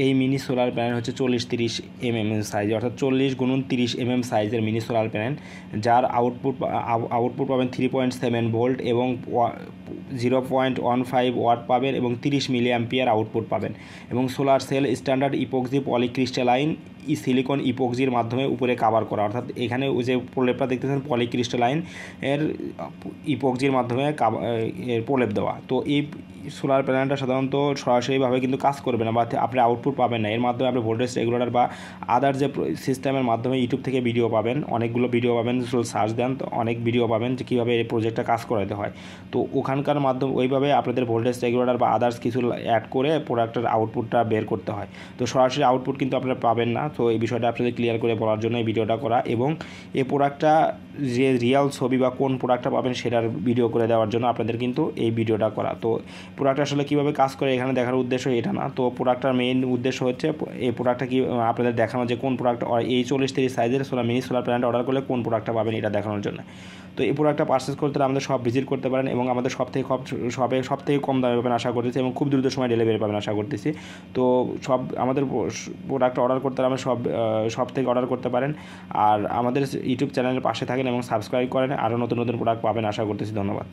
এই mini solar panel হচ্ছে 40-30 mm size, অর্থাৎ 40x30 mm সাইজের মিনি সোলার প্যানেল, যার আউটপুট পাবেন 3.7 ভোল্ট এবং 0.15 ওয়াট পাবেন এবং 30 মিলি অ্যাম্পিয়ার আউটপুট পাবেন। এবং solar cell standard epoxy polycrystalline silicon ইপক্সির মাধ্যমে উপরে কাভার করা, অর্থাৎ এখানে ওই যে প্রলেপটা দেখতেছেন পলিক্রিস্টালাইন এর ইপক্সির মাধ্যমে প্রলেপ দেওয়া। তো এই সোলার প্যানেলটা সাধারণত সরাসরিভাবে কিন্তু কাজ করবে না বা আপনি আউটপুট পাবেন না, এর মাধ্যমে আপনি ভোল্টেজ রেগুলেটর বা আদার যে সিস্টেমের মাধ্যমে ইউটিউব থেকে ভিডিও পাবেন, অনেকগুলো ভিডিও পাবেন, সার্চ দেন তো অনেক ভিডিও পাবেন যে কীভাবে এই প্রজেক্টটা কাজ করাতে হয়। তো ওখানকার মাধ্যমে ওইভাবে আপনাদের ভোল্টেজ রেগুলেটর বা আদার্স কিছু অ্যাড করে প্রোডাক্টের আউটপুটটা বের করতে হয়। তো সরাসরি আউটপুট কিন্তু আপনারা পাবেন না। তো এই বিষয়টা আপনাদের ক্লিয়ার করে বলার জন্য এই ভিডিওটা করা, এবং এই প্রোডাক্টটা যে রিয়াল ছবি বা কোন প্রোডাক্টটা পাবেন সেটার ভিডিও করে দেওয়ার জন্য আপনাদের কিন্তু এই ভিডিওটা করা। তো প্রোডাক্ট আসলে কীভাবে কাজ করে এখানে দেখার উদ্দেশ্য এটা না, তো প্রোডাক্টটার মেইন উদ্দেশ্য হচ্ছে এই প্রোডাক্টটা কি আপনাদের দেখানো যে কোন প্রোডাক্ট এই 40-30 সাইজের মিনি সোলার প্যানেলটা অর্ডার করলে কোন প্রোডাক্টটা পাবেন এটা দেখানোর জন্য। তো এই প্রোডাক্টটা পারচেস করতে আমাদের সব ভিজিট করতে পারেন এবং আমাদের সব থেকে কম দামে পাবেন আশা করতেছি, এবং খুব দ্রুত সময় ডেলিভারি পাবেন আশা করতেছি। তো আমাদের প্রোডাক্ট অর্ডার করতে আমরা সব থেকে অর্ডার করতে পারেন। আর আমাদের ইউটিউব চ্যানেলের পাশে থাকেন এবং সাবস্ক্রাইব করেন, আরও নতুন নতুন প্রোডাক্ট পাবেন আশা করতেছি। ধন্যবাদ।